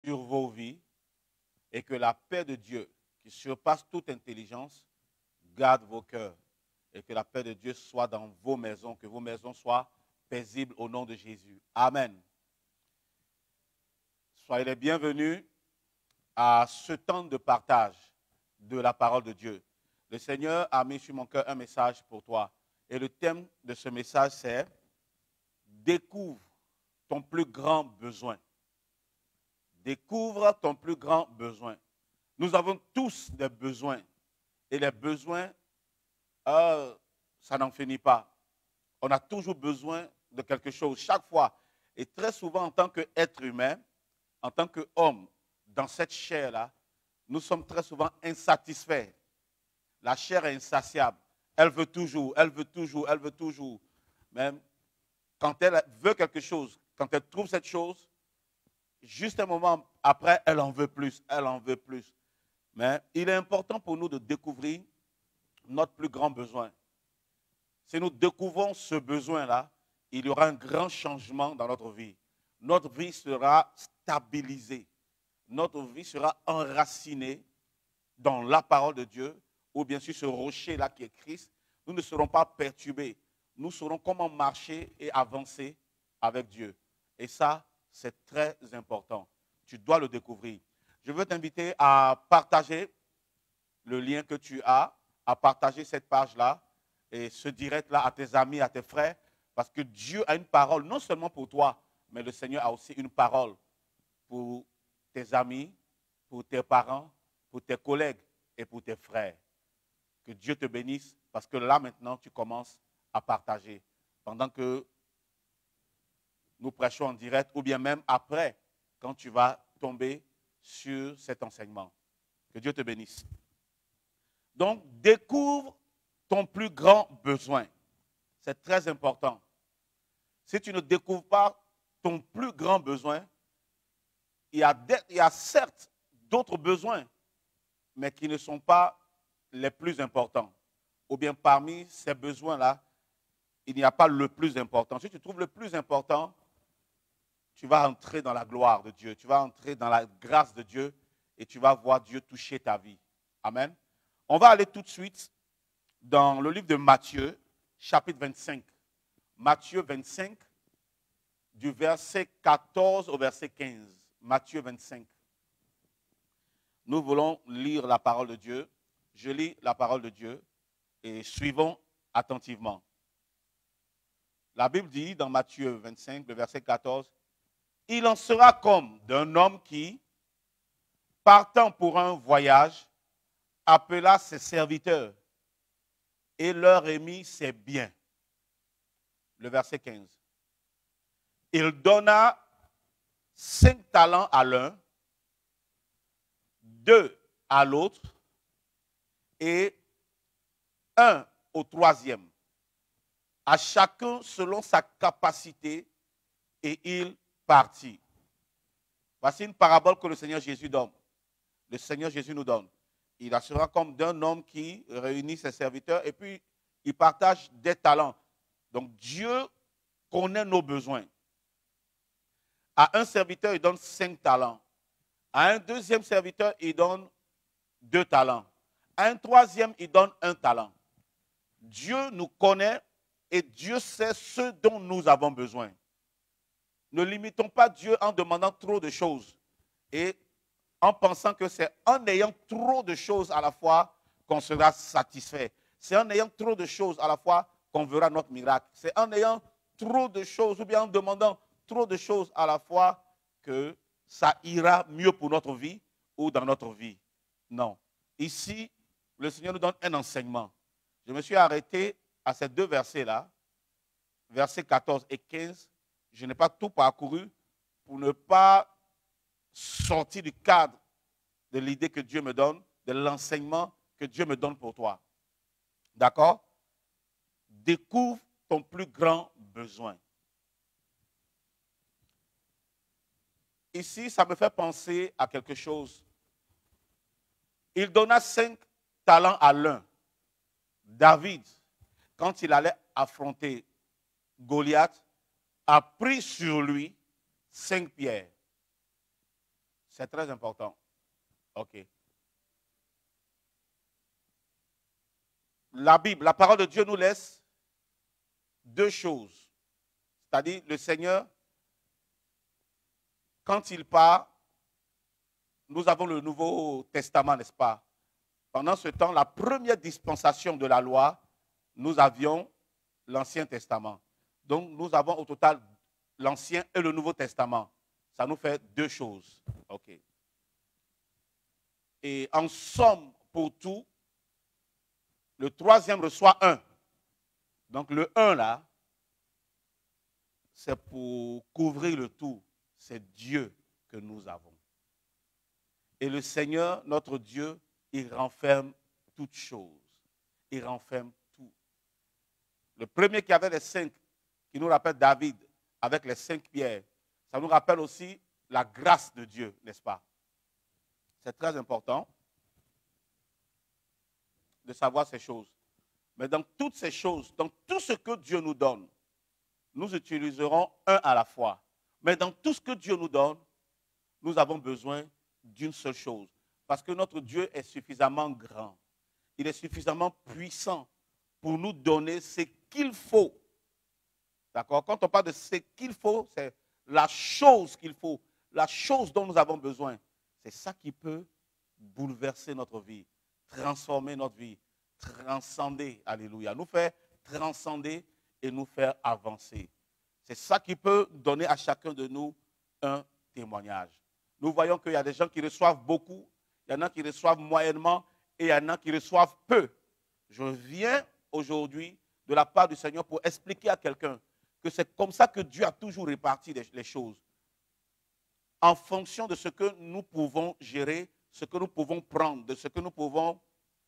sur vos vies et que la paix de Dieu, qui surpasse toute intelligence, garde vos cœurs et que la paix de Dieu soit dans vos maisons, que vos maisons soient paisibles au nom de Jésus. Amen. Soyez les bienvenus à ce temps de partage de la parole de Dieu. Le Seigneur a mis sur mon cœur un message pour toi. Et le thème de ce message, c'est « Découvre ton plus grand besoin ». Découvre ton plus grand besoin. Nous avons tous des besoins. Et les besoins, ça n'en finit pas. On a toujours besoin de quelque chose, chaque fois. Et très souvent, en tant qu'être humain, en tant qu'homme, dans cette chair-là, nous sommes très souvent insatisfaits. La chair est insatiable. Elle veut toujours, elle veut toujours, elle veut toujours. Même quand elle veut quelque chose, quand elle trouve cette chose, juste un moment après, elle en veut plus, elle en veut plus. Mais il est important pour nous de découvrir notre plus grand besoin. Si nous découvrons ce besoin-là, il y aura un grand changement dans notre vie. Notre vie sera stabilisée. Notre vie sera enracinée dans la parole de Dieu, ou bien sûr ce rocher-là qui est Christ. Nous ne serons pas perturbés. Nous saurons comment marcher et avancer avec Dieu. Et ça, c'est très important. Tu dois le découvrir. Je veux t'inviter à partager le lien que tu as, à partager cette page-là et ce direct-là à tes amis, à tes frères, parce que Dieu a une parole, non seulement pour toi, mais le Seigneur a aussi une parole pour tes amis, pour tes parents, pour tes collègues et pour tes frères. Que Dieu te bénisse, parce que là maintenant, tu commences à partager. Pendant que nous prêchons en direct, ou bien même après, quand tu vas tomber sur cet enseignement. Que Dieu te bénisse. Donc, découvre ton plus grand besoin. C'est très important. Si tu ne découvres pas ton plus grand besoin, il y a certes d'autres besoins, mais qui ne sont pas les plus importants. Ou bien parmi ces besoins-là, il n'y a pas le plus important. Si tu trouves le plus important, tu vas entrer dans la gloire de Dieu, tu vas entrer dans la grâce de Dieu et tu vas voir Dieu toucher ta vie. Amen. On va aller tout de suite dans le livre de Matthieu, chapitre 25. Matthieu 25, du verset 14 au verset 15. Matthieu 25. Nous voulons lire la parole de Dieu. Je lis la parole de Dieu et suivons attentivement. La Bible dit dans Matthieu 25, le verset 14, « Il en sera comme d'un homme qui, partant pour un voyage, appela ses serviteurs et leur remit ses biens. » Le verset 15. « Il donna 5 talents à l'un, 2 à l'autre et 1 au troisième, à chacun selon sa capacité, et il partit. » Voici une parabole que le Seigneur Jésus donne. Le Seigneur Jésus nous donne. Il sera comme d'un homme qui réunit ses serviteurs et puis il partage des talents. Donc Dieu connaît nos besoins. À un serviteur, il donne 5 talents. À un deuxième serviteur, il donne 2 talents. À un troisième, il donne 1 talent. Dieu nous connaît et Dieu sait ce dont nous avons besoin. Ne limitons pas Dieu en demandant trop de choses et en pensant que c'est en ayant trop de choses à la fois qu'on sera satisfait. C'est en ayant trop de choses à la fois qu'on verra notre miracle. C'est en ayant trop de choses ou bien en demandant trop de choses à la fois que ça ira mieux pour notre vie ou dans notre vie. Non. Ici, le Seigneur nous donne un enseignement. Je me suis arrêté à ces 2 versets-là, versets 14 et 15. Je n'ai pas tout parcouru pour ne pas sortir du cadre de l'idée que Dieu me donne, de l'enseignement que Dieu me donne pour toi. D'accord? Découvre ton plus grand besoin. Ici, ça me fait penser à quelque chose. Il donna 5 talents à l'un. David, quand il allait affronter Goliath, a pris sur lui 5 pierres. C'est très important. OK. La Bible, la parole de Dieu nous laisse deux choses. C'est-à-dire, le Seigneur, quand il part, nous avons le Nouveau Testament, n'est-ce pas? Pendant ce temps, la première dispensation de la loi, nous avions l'Ancien Testament. Donc, nous avons au total l'Ancien et le Nouveau Testament. Ça nous fait deux choses. OK. Et en somme, pour tout, le troisième reçoit un. Donc, le un là, c'est pour couvrir le tout. C'est Dieu que nous avons. Et le Seigneur, notre Dieu, il renferme toutes choses. Il renferme tout. Le premier qui avait les 5, qui nous rappelle David, avec les 5 pierres, ça nous rappelle aussi la grâce de Dieu, n'est-ce pas? C'est très important de savoir ces choses. Mais dans toutes ces choses, dans tout ce que Dieu nous donne, nous utiliserons un à la fois. Mais dans tout ce que Dieu nous donne, nous avons besoin d'une seule chose. Parce que notre Dieu est suffisamment grand. Il est suffisamment puissant pour nous donner ce qu'il faut. D'accord? Quand on parle de ce qu'il faut, c'est la chose qu'il faut, la chose dont nous avons besoin. C'est ça qui peut bouleverser notre vie, transformer notre vie, transcender, alléluia, nous faire transcender et nous faire avancer. C'est ça qui peut donner à chacun de nous un témoignage. Nous voyons qu'il y a des gens qui reçoivent beaucoup, il y en a qui reçoivent moyennement et il y en a qui reçoivent peu. Je viens aujourd'hui de la part du Seigneur pour expliquer à quelqu'un que c'est comme ça que Dieu a toujours réparti les choses. En fonction de ce que nous pouvons gérer, ce que nous pouvons prendre, de ce que nous pouvons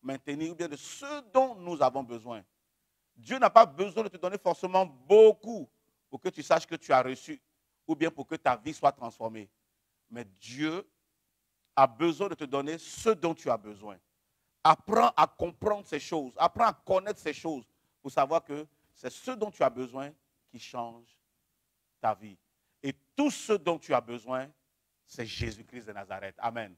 maintenir, ou bien de ce dont nous avons besoin. Dieu n'a pas besoin de te donner forcément beaucoup pour que tu saches que tu as reçu, ou bien pour que ta vie soit transformée. Mais Dieu a besoin de te donner ce dont tu as besoin. Apprends à comprendre ces choses, apprends à connaître ces choses pour savoir que c'est ce dont tu as besoin qui change ta vie. Et tout ce dont tu as besoin, c'est Jésus-Christ de Nazareth. Amen.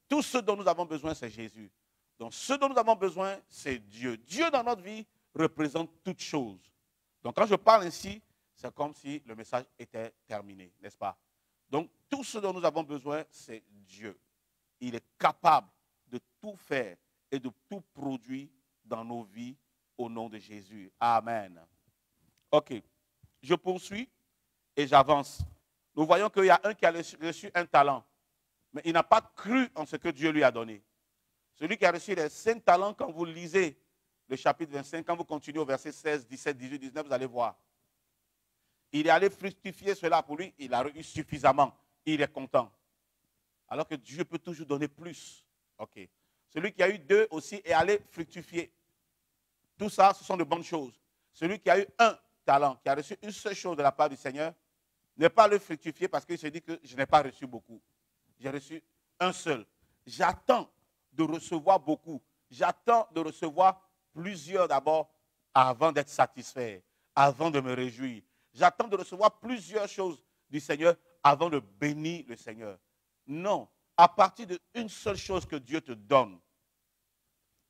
Tout ce dont nous avons besoin, c'est Jésus. Donc, ce dont nous avons besoin, c'est Dieu. Dieu dans notre vie représente toutes choses. Donc, quand je parle ainsi, c'est comme si le message était terminé, n'est-ce pas? Donc, tout ce dont nous avons besoin, c'est Dieu. Il est capable de tout faire et de tout produire dans nos vies au nom de Jésus. Amen. OK. Je poursuis et j'avance. Nous voyons qu'il y a un qui a reçu un talent, mais il n'a pas cru en ce que Dieu lui a donné. Celui qui a reçu les 5 talents, quand vous lisez le chapitre 25, quand vous continuez au verset 16, 17, 18, 19, vous allez voir. Il est allé fructifier cela pour lui, il a eu suffisamment, il est content. Alors que Dieu peut toujours donner plus. OK. Celui qui a eu 2 aussi est allé fructifier. Tout ça, ce sont de bonnes choses. Celui qui a eu 1 talent, qui a reçu une seule chose de la part du Seigneur, n'est pas le fructifier parce qu'il se dit que je n'ai pas reçu beaucoup. J'ai reçu un seul. J'attends de recevoir beaucoup. J'attends de recevoir plusieurs d'abord avant d'être satisfait, avant de me réjouir. J'attends de recevoir plusieurs choses du Seigneur avant de bénir le Seigneur. Non, à partir d'une seule chose que Dieu te donne,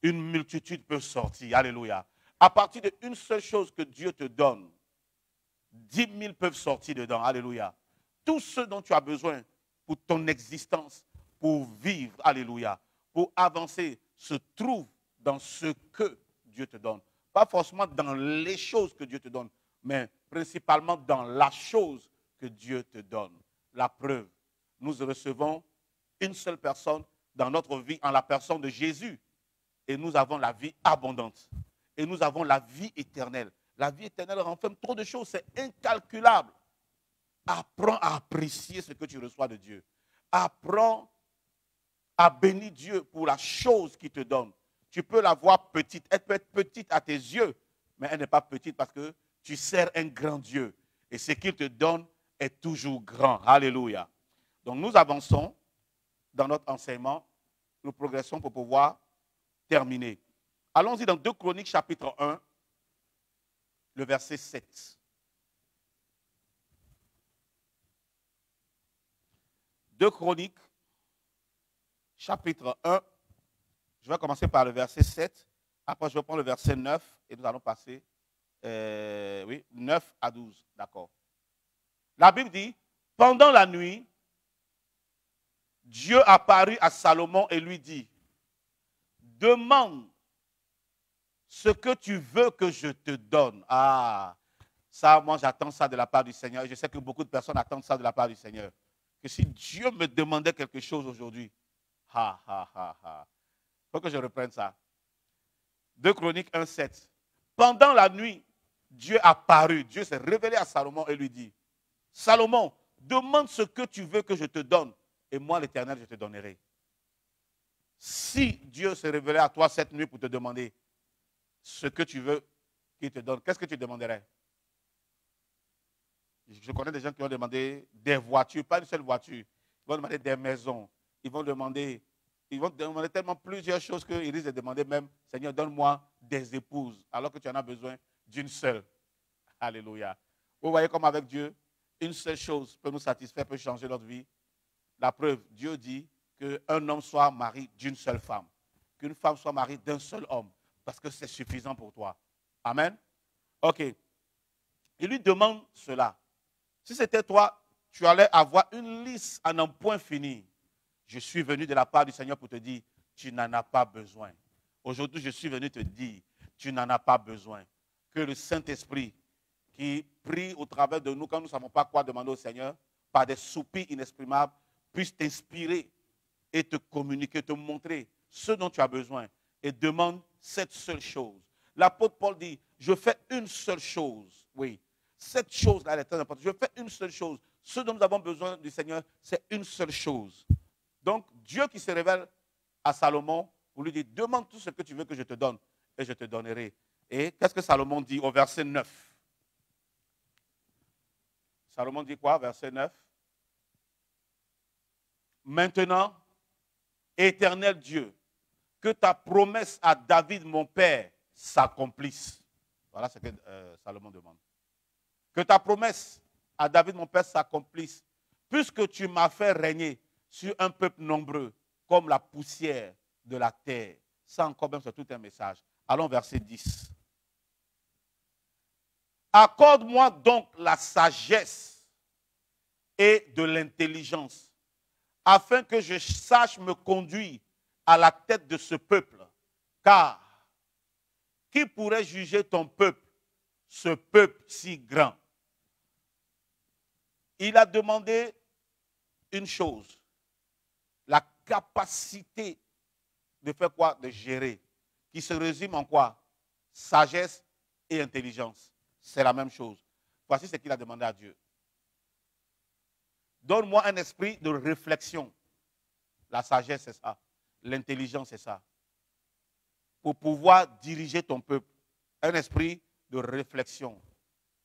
une multitude peut sortir. Alléluia. À partir d'une seule chose que Dieu te donne, 10 000 peuvent sortir dedans. Alléluia. Tout ce dont tu as besoin pour ton existence, pour vivre, alléluia, pour avancer, se trouve dans ce que Dieu te donne. Pas forcément dans les choses que Dieu te donne, mais principalement dans la chose que Dieu te donne. La preuve, nous recevons une seule personne dans notre vie, en la personne de Jésus. Et nous avons la vie abondante. Et nous avons la vie éternelle. La vie éternelle renferme trop de choses, c'est incalculable. Apprends à apprécier ce que tu reçois de Dieu. Apprends à bénir Dieu pour la chose qu'il te donne. Tu peux la voir petite, elle peut être petite à tes yeux, mais elle n'est pas petite parce que tu sers un grand Dieu. Et ce qu'il te donne est toujours grand. Alléluia. Donc nous avançons dans notre enseignement, nous progressons pour pouvoir terminer. Allons-y dans 2 Chroniques chapitre 1, le verset 7. 2 Chroniques chapitre 1. Je vais commencer par le verset 7. Après, je vais prendre le verset 9 et nous allons passer 9 à 12. D'accord. La Bible dit, pendant la nuit, Dieu apparut à Salomon et lui dit, demande ce que tu veux que je te donne. Ah, ça, moi, j'attends ça de la part du Seigneur. Et je sais que beaucoup de personnes attendent ça de la part du Seigneur. Que si Dieu me demandait quelque chose aujourd'hui, il faut que je reprenne ça. 2 Chroniques 1,7. Pendant la nuit, Dieu apparut. Dieu s'est révélé à Salomon et lui dit, Salomon, demande ce que tu veux que je te donne. Et moi, l'Éternel, je te donnerai. Si Dieu s'est révélé à toi cette nuit pour te demander ce que tu veux qu'il te donne, qu'est-ce que tu demanderais? Je connais des gens qui ont demandé des voitures, pas une seule voiture. Ils vont demander des maisons. Ils vont demander tellement plusieurs choses qu'ils risquent de demander même, Seigneur, donne-moi des épouses, alors que tu en as besoin d'une seule. Alléluia. Vous voyez comme avec Dieu, une seule chose peut nous satisfaire, peut changer notre vie. La preuve, Dieu dit qu'un homme soit marié d'une seule femme, qu'une femme soit mariée d'un seul homme, parce que c'est suffisant pour toi. Amen. Ok. Il lui demande cela. Si c'était toi, tu allais avoir une liste en un point fini. Je suis venu de la part du Seigneur pour te dire, tu n'en as pas besoin. Aujourd'hui, je suis venu te dire, tu n'en as pas besoin. Que le Saint-Esprit qui prie au travers de nous quand nous ne savons pas quoi demander au Seigneur, par des soupirs inexprimables, puisse t'inspirer et te communiquer, te montrer ce dont tu as besoin. Et demande cette seule chose. L'apôtre Paul dit, je fais une seule chose. Oui, cette chose-là, elle est très importante. Je fais une seule chose. Ce dont nous avons besoin du Seigneur, c'est une seule chose. Donc, Dieu qui se révèle à Salomon, pour lui dire, demande tout ce que tu veux que je te donne, et je te donnerai. Et qu'est-ce que Salomon dit au verset 9? Salomon dit quoi, verset 9? Maintenant, Éternel Dieu, que ta promesse à David, mon père, s'accomplisse. Voilà ce que Salomon demande. Que ta promesse à David, mon père, s'accomplisse, puisque tu m'as fait régner sur un peuple nombreux, comme la poussière de la terre. Ça encore même, c'est tout un message. Allons verset 10. Accorde-moi donc la sagesse et de l'intelligence, afin que je sache me conduire à la tête de ce peuple. Car qui pourrait juger ton peuple, ce peuple si grand? Il a demandé une chose, la capacité de faire quoi? De gérer, qui se résume en quoi? Sagesse et intelligence. C'est la même chose. Voici ce qu'il a demandé à Dieu. Donne-moi un esprit de réflexion. La sagesse, c'est ça. L'intelligence, c'est ça. Pour pouvoir diriger ton peuple. Un esprit de réflexion.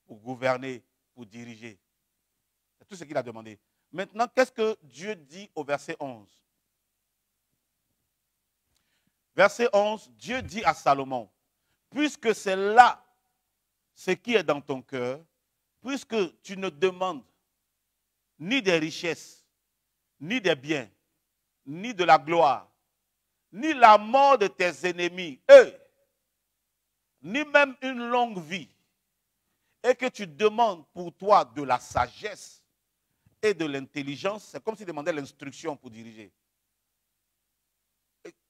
Pour gouverner, pour diriger. C'est tout ce qu'il a demandé. Maintenant, qu'est-ce que Dieu dit au verset 11? Verset 11, Dieu dit à Salomon, puisque c'est là ce qui est dans ton cœur, puisque tu ne demandes ni des richesses, ni des biens, ni de la gloire, ni la mort de tes ennemis, ni même une longue vie, et que tu demandes pour toi de la sagesse et de l'intelligence, c'est comme s'il demandait l'instruction pour diriger.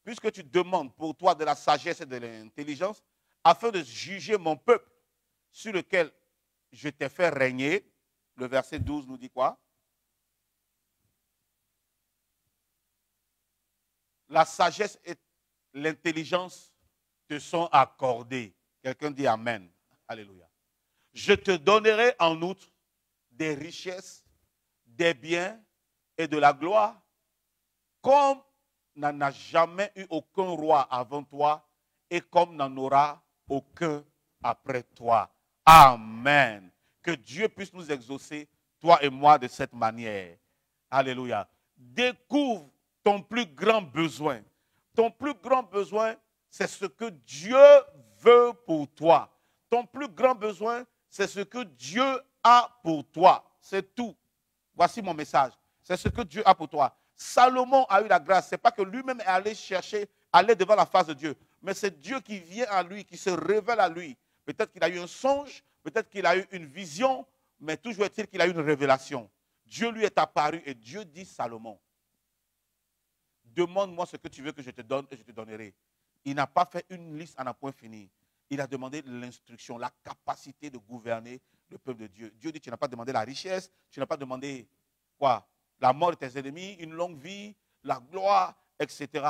Puisque tu demandes pour toi de la sagesse et de l'intelligence, afin de juger mon peuple sur lequel je t'ai fait régner, le verset 12 nous dit quoi? La sagesse et l'intelligence te sont accordées. Quelqu'un dit Amen. Alléluia. Je te donnerai en outre des richesses, des biens et de la gloire, comme n'en a jamais eu aucun roi avant toi et comme n'en aura aucun après toi. Amen. Que Dieu puisse nous exaucer, toi et moi, de cette manière. Alléluia. Découvre ton plus grand besoin. Ton plus grand besoin, c'est ce que Dieu veut pour toi. Ton plus grand besoin, c'est ce que Dieu a pour toi. C'est tout. Voici mon message. C'est ce que Dieu a pour toi. Salomon a eu la grâce. Ce n'est pas que lui-même est allé chercher, aller devant la face de Dieu. Mais c'est Dieu qui vient à lui, qui se révèle à lui. Peut-être qu'il a eu un songe, peut-être qu'il a eu une vision, mais toujours est-il qu'il a eu une révélation. Dieu lui est apparu et Dieu dit Salomon, demande-moi ce que tu veux que je te donne et je te donnerai. Il n'a pas fait une liste en un point fini. Il a demandé l'instruction, la capacité de gouverner le peuple de Dieu. Dieu dit, tu n'as pas demandé la richesse, tu n'as pas demandé quoi? La mort de tes ennemis, une longue vie, la gloire, etc.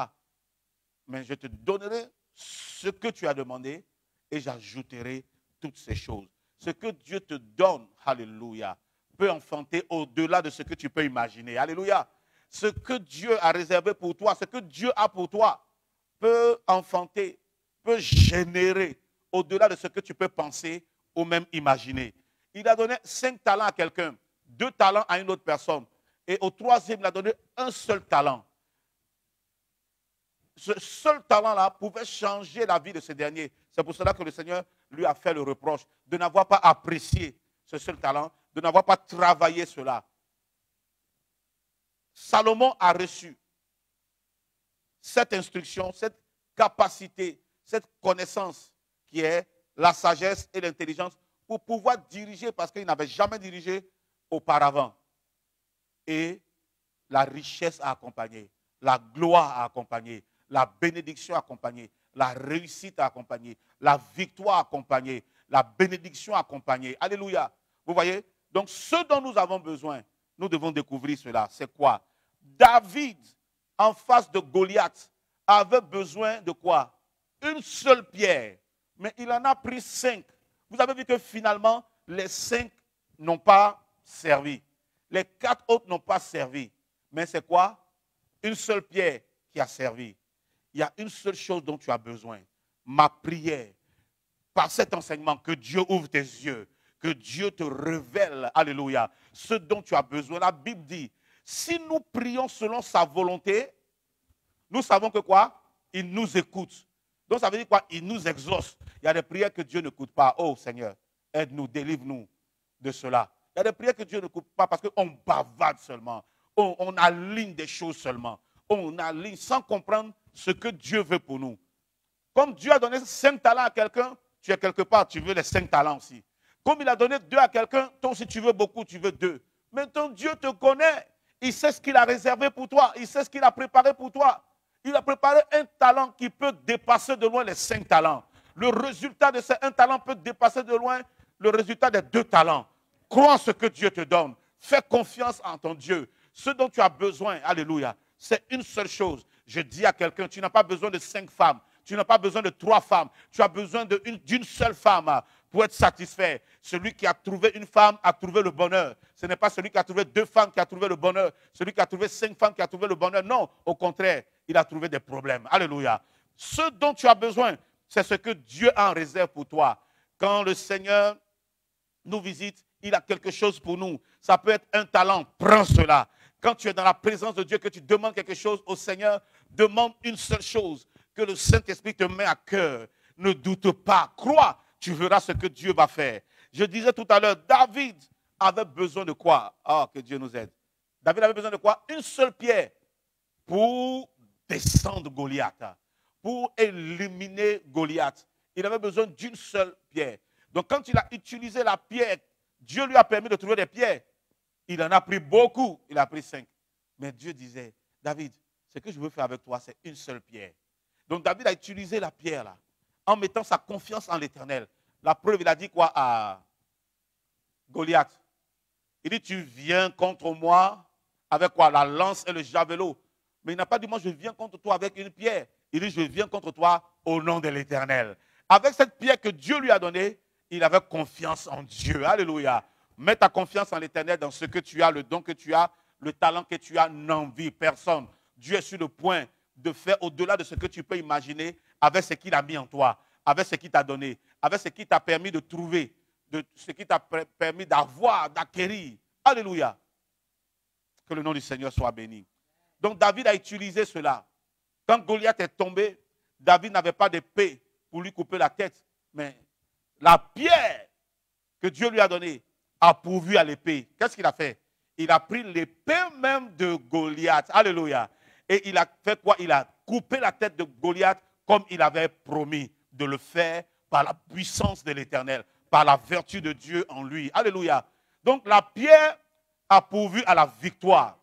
Mais je te donnerai ce que tu as demandé et j'ajouterai toutes ces choses. Ce que Dieu te donne, alléluia, peut enfanter au-delà de ce que tu peux imaginer. Alléluia. Ce que Dieu a réservé pour toi, ce que Dieu a pour toi, peut enfanter, peut générer au-delà de ce que tu peux penser ou même imaginer. Il a donné 5 talents à quelqu'un, 2 talents à une autre personne. Et au 3e, il a donné un seul talent. Ce seul talent-là pouvait changer la vie de ce dernier. C'est pour cela que le Seigneur lui a fait le reproche de n'avoir pas apprécié ce seul talent, de n'avoir pas travaillé cela. Salomon a reçu cette instruction, cette capacité, cette connaissance qui est la sagesse et l'intelligence pour pouvoir diriger parce qu'il n'avait jamais dirigé auparavant. Et la richesse a accompagné, la gloire a accompagné, la bénédiction a accompagné, la réussite a accompagné, la victoire a accompagné, la bénédiction a accompagné. Alléluia. Vous voyez? Donc ce dont nous avons besoin, nous devons découvrir cela. C'est quoi? David, en face de Goliath, avait besoin de quoi? Une seule pierre. Mais il en a pris 5. Vous avez vu que finalement, les 5 n'ont pas servi. Les 4 autres n'ont pas servi. Mais c'est quoi? Une seule pierre qui a servi. Il y a une seule chose dont tu as besoin. Ma prière, par cet enseignement, que Dieu ouvre tes yeux, que Dieu te révèle, alléluia, ce dont tu as besoin. La Bible dit, si nous prions selon sa volonté, nous savons que quoi? Il nous écoute. Donc ça veut dire quoi? Il nous exauce. Il y a des prières que Dieu n'écoute pas. Oh Seigneur, aide-nous, délivre-nous de cela. Il y a des prières que Dieu n'écoute pas parce qu'on bavarde seulement. On aligne des choses seulement. On aligne sans comprendre ce que Dieu veut pour nous. Comme Dieu a donné 5 talents à quelqu'un, tu es quelque part, tu veux les 5 talents aussi. Comme il a donné 2 à quelqu'un, toi si tu veux beaucoup, tu veux 2. Maintenant Dieu te connaît. Il sait ce qu'il a réservé pour toi. Il sait ce qu'il a préparé pour toi. Il a préparé un talent qui peut dépasser de loin les 5 talents. Le résultat de ces 1 talent peut dépasser de loin le résultat des 2 talents. Crois en ce que Dieu te donne. Fais confiance en ton Dieu. Ce dont tu as besoin, alléluia, c'est une seule chose. Je dis à quelqu'un, tu n'as pas besoin de 5 femmes. Tu n'as pas besoin de 3 femmes. Tu as besoin d'une seule femme pour être satisfait. Celui qui a trouvé une femme a trouvé le bonheur. Ce n'est pas celui qui a trouvé 2 femmes qui a trouvé le bonheur. Celui qui a trouvé 5 femmes qui a trouvé le bonheur. Non, au contraire, il a trouvé des problèmes. Alléluia. Ce dont tu as besoin, c'est ce que Dieu a en réserve pour toi. Quand le Seigneur nous visite, il a quelque chose pour nous. Ça peut être un talent. Prends cela. Quand tu es dans la présence de Dieu, que tu demandes quelque chose au Seigneur, demande une seule chose, que le Saint-Esprit te met à cœur. Ne doute pas, crois, tu verras ce que Dieu va faire. Je disais tout à l'heure, David avait besoin de quoi? Ah, que Dieu nous aide. David avait besoin de quoi? Une seule pierre pour descendre Goliath, pour éliminer Goliath. Il avait besoin d'une seule pierre. Donc quand il a utilisé la pierre, Dieu lui a permis de trouver des pierres. Il en a pris beaucoup, il a pris 5. Mais Dieu disait, David, ce que je veux faire avec toi, c'est une seule pierre. Donc David a utilisé la pierre là, en mettant sa confiance en l'Éternel. La preuve, il a dit quoi à Goliath? Il dit, tu viens contre moi avec quoi? La lance et le javelot. Mais il n'a pas dit, moi je viens contre toi avec une pierre. Il dit, je viens contre toi au nom de l'Éternel. Avec cette pierre que Dieu lui a donnée, il avait confiance en Dieu. Alléluia. Mets ta confiance en l'Éternel dans ce que tu as, le don que tu as, le talent que tu as, n'envie personne. Dieu est sur le point de faire au-delà de ce que tu peux imaginer avec ce qu'il a mis en toi, avec ce qu'il t'a donné, avec ce qui t'a permis de trouver, de ce qui t'a permis d'avoir, d'acquérir. Alléluia. Que le nom du Seigneur soit béni. Donc David a utilisé cela. Quand Goliath est tombé, David n'avait pas d'épée pour lui couper la tête, mais la pierre que Dieu lui a donnée a pourvu à l'épée. Qu'est-ce qu'il a fait? Il a pris l'épée même de Goliath. Alléluia. Et il a fait quoi? Il a coupé la tête de Goliath comme il avait promis de le faire par la puissance de l'Éternel, par la vertu de Dieu en lui. Alléluia. Donc la pierre a pourvu à la victoire,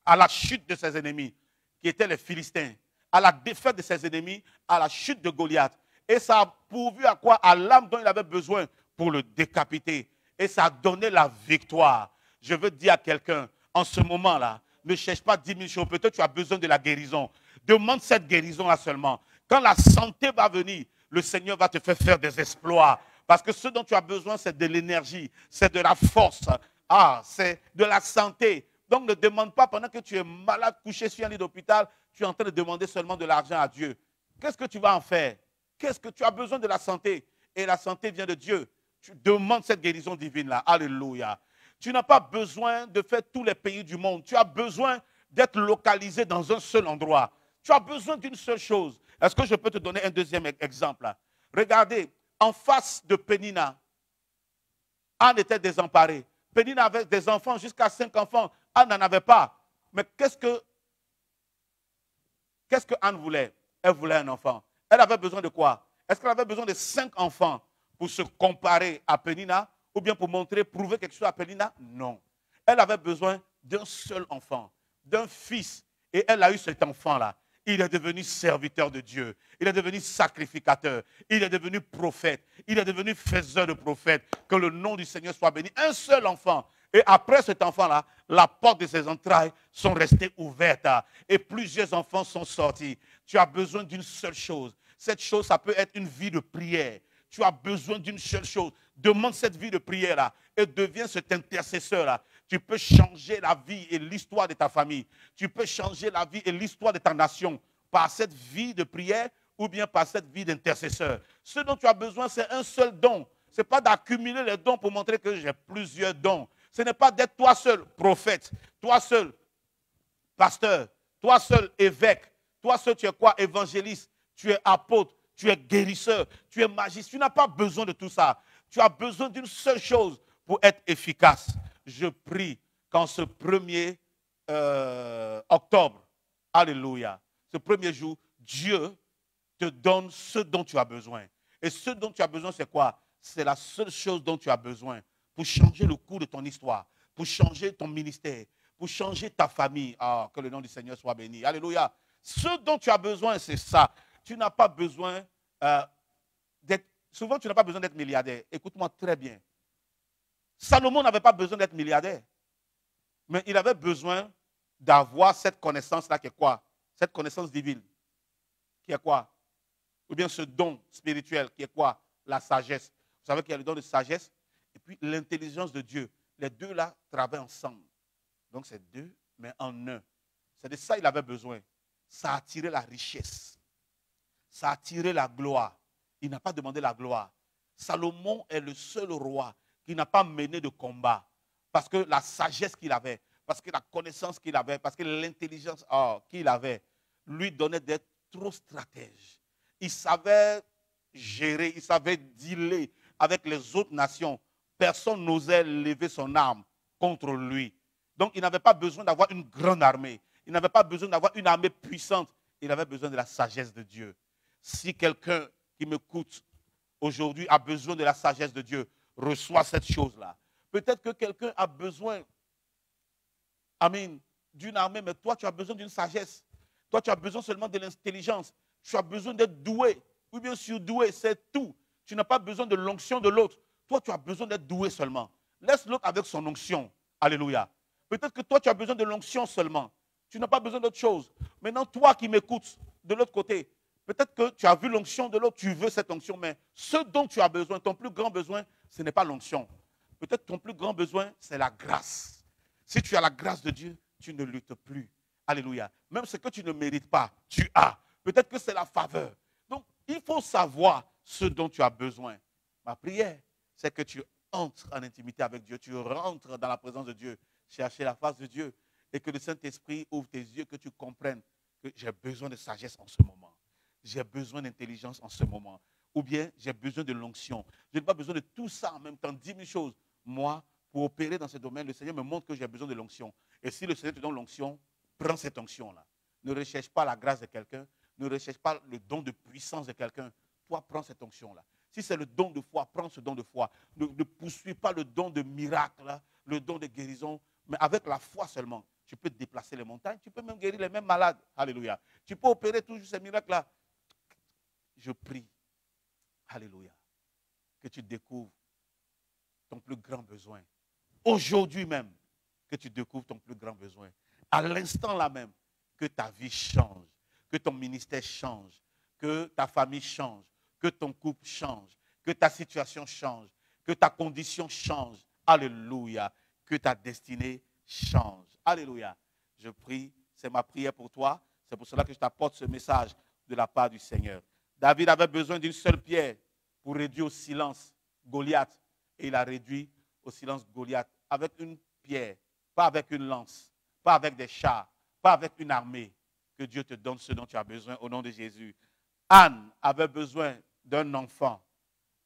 à la chute de ses ennemis, qui étaient les Philistins, à la défaite de ses ennemis, à la chute de Goliath. Et ça a pourvu à quoi? À l'âme dont il avait besoin pour le décapiter. Et ça a donné la victoire. Je veux dire à quelqu'un, en ce moment-là, ne cherche pas 10 000 choses. Peut-être tu as besoin de la guérison. Demande cette guérison-là seulement. Quand la santé va venir, le Seigneur va te faire des exploits. Parce que ce dont tu as besoin, c'est de l'énergie, c'est de la force, c'est de la santé. Donc ne demande pas pendant que tu es malade, couché sur un lit d'hôpital, tu es en train de demander seulement de l'argent à Dieu. Qu'est-ce que tu vas en faire? Qu'est-ce que tu as besoin de la santé? Et la santé vient de Dieu. Tu demandes cette guérison divine-là. Alléluia. Tu n'as pas besoin de faire tous les pays du monde. Tu as besoin d'être localisé dans un seul endroit. Tu as besoin d'une seule chose. Est-ce que je peux te donner un deuxième exemple? Regardez, en face de Pénina, Anne était désemparée. Pénina avait des enfants, jusqu'à 5 enfants. Anne n'en avait pas. Mais qu'est-ce que Anne voulait? Elle voulait un enfant. Elle avait besoin de quoi? Est-ce qu'elle avait besoin de 5 enfants pour se comparer à Pénina ou bien pour prouver quelque chose à Pénina? Non. Elle avait besoin d'un seul enfant, d'un fils. Et elle a eu cet enfant-là. Il est devenu serviteur de Dieu. Il est devenu sacrificateur. Il est devenu prophète. Il est devenu faiseur de prophètes. Que le nom du Seigneur soit béni. Un seul enfant. Et après cet enfant-là, la porte de ses entrailles sont restées ouvertes. Et plusieurs enfants sont sortis. Tu as besoin d'une seule chose. Cette chose, ça peut être une vie de prière. Tu as besoin d'une seule chose. Demande cette vie de prière-là et deviens cet intercesseur-là. Tu peux changer la vie et l'histoire de ta famille. Tu peux changer la vie et l'histoire de ta nation par cette vie de prière ou bien par cette vie d'intercesseur. Ce dont tu as besoin, c'est un seul don. Ce n'est pas d'accumuler les dons pour montrer que j'ai plusieurs dons. Ce n'est pas d'être toi seul prophète, toi seul pasteur, toi seul évêque, toi seul tu es quoi? Évangéliste, tu es apôtre, tu es guérisseur, tu es magicien. Tu n'as pas besoin de tout ça. Tu as besoin d'une seule chose pour être efficace. Je prie qu'en ce 1er octobre, alléluia, ce premier jour, Dieu te donne ce dont tu as besoin. Et ce dont tu as besoin, c'est quoi? C'est la seule chose dont tu as besoin pour changer le cours de ton histoire, pour changer ton ministère, pour changer ta famille. Ah, que le nom du Seigneur soit béni. Alléluia. Ce dont tu as besoin, c'est ça. Tu n'as pas besoin d'être... Souvent, tu n'as pas besoin d'être milliardaire. Écoute-moi très bien. Salomon n'avait pas besoin d'être milliardaire. Mais il avait besoin d'avoir cette connaissance-là qui est quoi? Cette connaissance divine. Qui est quoi? Ou bien ce don spirituel qui est quoi? La sagesse. Vous savez qu'il y a le don de sagesse et puis l'intelligence de Dieu. Les deux là travaillent ensemble. Donc c'est deux, mais en un. C'est de ça qu'il avait besoin. Ça a attiré la richesse. Ça a attiré la gloire. Il n'a pas demandé la gloire. Salomon est le seul roi qui n'a pas mené de combat. Parce que la sagesse qu'il avait, parce que la connaissance qu'il avait, parce que l'intelligence qu'il avait, lui donnait d'être trop stratège. Il savait gérer, il savait dealer avec les autres nations. Personne n'osait lever son arme contre lui. Donc il n'avait pas besoin d'avoir une grande armée. Il n'avait pas besoin d'avoir une armée puissante. Il avait besoin de la sagesse de Dieu. Si quelqu'un qui m'écoute aujourd'hui a besoin de la sagesse de Dieu, reçois cette chose-là. Peut-être que quelqu'un a besoin, d'une armée, mais toi, tu as besoin d'une sagesse. Toi, tu as besoin seulement de l'intelligence. Tu as besoin d'être doué. Ou bien surdoué, c'est tout. Tu n'as pas besoin de l'onction de l'autre. Toi, tu as besoin d'être doué seulement. Laisse l'autre avec son onction. Alléluia. Peut-être que toi, tu as besoin de l'onction seulement. Tu n'as pas besoin d'autre chose. Maintenant, toi qui m'écoutes de l'autre côté, peut-être que tu as vu l'onction de l'autre, tu veux cette onction, mais ce dont tu as besoin, ton plus grand besoin, ce n'est pas l'onction. Peut-être ton plus grand besoin, c'est la grâce. Si tu as la grâce de Dieu, tu ne luttes plus. Alléluia. Même ce que tu ne mérites pas, tu as. Peut-être que c'est la faveur. Donc, il faut savoir ce dont tu as besoin. Ma prière, c'est que tu entres en intimité avec Dieu. Tu rentres dans la présence de Dieu, chercher la face de Dieu. Et que le Saint-Esprit ouvre tes yeux, que tu comprennes que j'ai besoin de sagesse en ce moment. J'ai besoin d'intelligence en ce moment. Ou bien, j'ai besoin de l'onction. Je n'ai pas besoin de tout ça en même temps, 10 000 choses. Moi, pour opérer dans ce domaine, le Seigneur me montre que j'ai besoin de l'onction. Et si le Seigneur te donne l'onction, prends cette onction-là. Ne recherche pas la grâce de quelqu'un, ne recherche pas le don de puissance de quelqu'un. Toi, prends cette onction-là. Si c'est le don de foi, prends ce don de foi. Ne poursuis pas le don de miracle, là, le don de guérison, mais avec la foi seulement. Tu peux déplacer les montagnes, tu peux même guérir les mêmes malades. Alléluia. Tu peux opérer toujours ces miracles-là. Je prie, alléluia, que tu découvres ton plus grand besoin. Aujourd'hui même, que tu découvres ton plus grand besoin. À l'instant là même, que ta vie change, que ton ministère change, que ta famille change, que ton couple change, que ta situation change, que ta condition change. Alléluia. Que ta destinée change. Alléluia. Je prie, c'est ma prière pour toi. C'est pour cela que je t'apporte ce message de la part du Seigneur. David avait besoin d'une seule pierre pour réduire au silence Goliath. Et il a réduit au silence Goliath avec une pierre, pas avec une lance, pas avec des chars, pas avec une armée. Que Dieu te donne ce dont tu as besoin au nom de Jésus. Anne avait besoin d'un enfant,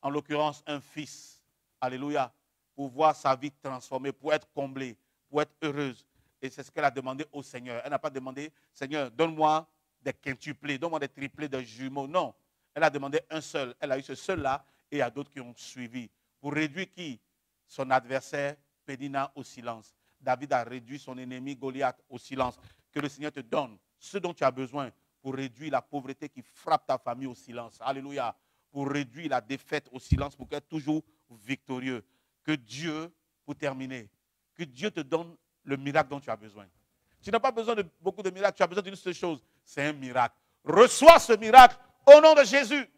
en l'occurrence un fils. Alléluia. Pour voir sa vie transformée, pour être comblée, pour être heureuse. Et c'est ce qu'elle a demandé au Seigneur. Elle n'a pas demandé, Seigneur, donne-moi des quintuplés, donne-moi des triplés, des jumeaux. Non. Elle a demandé un seul. Elle a eu ce seul-là et il y a d'autres qui ont suivi. Pour réduire qui? Son adversaire, Pénina, au silence. David a réduit son ennemi Goliath au silence. Que le Seigneur te donne ce dont tu as besoin pour réduire la pauvreté qui frappe ta famille au silence. Alléluia. Pour réduire la défaite au silence, pour être toujours victorieux. Que Dieu, pour terminer, que Dieu te donne le miracle dont tu as besoin. Tu n'as pas besoin de beaucoup de miracles, tu as besoin d'une seule chose, c'est un miracle. Reçois ce miracle au nom de Jésus.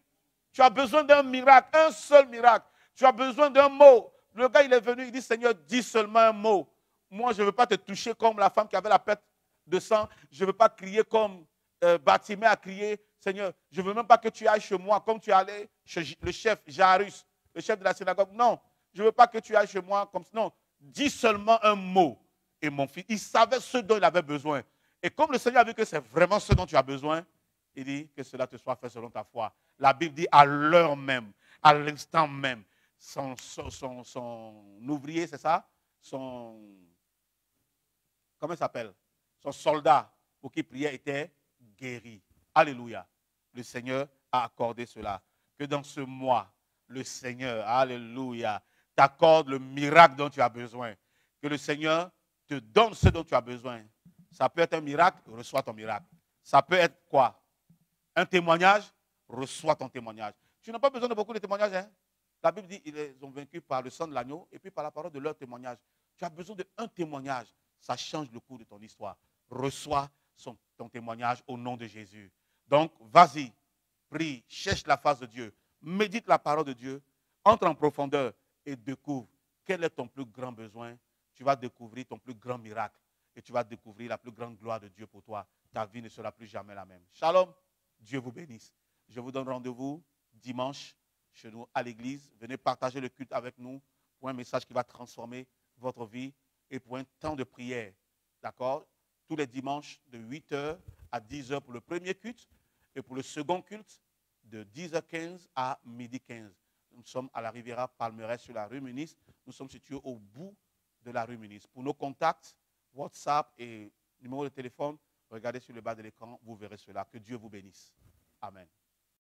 Tu as besoin d'un miracle, un seul miracle. Tu as besoin d'un mot. Le gars, il est venu, il dit, Seigneur, dis seulement un mot. Moi, je ne veux pas te toucher comme la femme qui avait la perte de sang. Je ne veux pas crier comme Bartimée a crié. Seigneur, je ne veux même pas que tu ailles chez moi comme tu es allé chez le chef Jairus, le chef de la synagogue. Non, je ne veux pas que tu ailles chez moi comme ça. Non, dis seulement un mot. Et mon fils, il savait ce dont il avait besoin. Et comme le Seigneur a vu que c'est vraiment ce dont tu as besoin, il dit que cela te soit fait selon ta foi. La Bible dit à l'heure même, à l'instant même, son ouvrier, c'est ça? Comment il s'appelle? Son soldat pour qui priait était guéri. Alléluia. Le Seigneur a accordé cela. Que dans ce mois, le Seigneur, alléluia, t'accorde le miracle dont tu as besoin. Que le Seigneur te donne ce dont tu as besoin. Ça peut être un miracle, reçois ton miracle. Ça peut être quoi? Un témoignage, reçois ton témoignage. Tu n'as pas besoin de beaucoup de témoignages. Hein? La Bible dit qu'ils ont vaincu par le sang de l'agneau et puis par la parole de leur témoignage. Tu as besoin d'un témoignage. Ça change le cours de ton histoire. Reçois ton témoignage au nom de Jésus. Donc, vas-y, prie, cherche la face de Dieu, médite la parole de Dieu, entre en profondeur et découvre quel est ton plus grand besoin. Tu vas découvrir ton plus grand miracle et tu vas découvrir la plus grande gloire de Dieu pour toi. Ta vie ne sera plus jamais la même. Shalom, Dieu vous bénisse. Je vous donne rendez-vous dimanche chez nous à l'église. Venez partager le culte avec nous pour un message qui va transformer votre vie et pour un temps de prière. D'accord? Tous les dimanches de 8h à 10h pour le premier culte et pour le second culte de 10h15 à 12h15. Nous sommes à la Riviera Palmeraie sur la rue Munis. Nous sommes situés au bout de la rue Munis. Pour nos contacts, WhatsApp et numéro de téléphone, regardez sur le bas de l'écran, vous verrez cela. Que Dieu vous bénisse. Amen.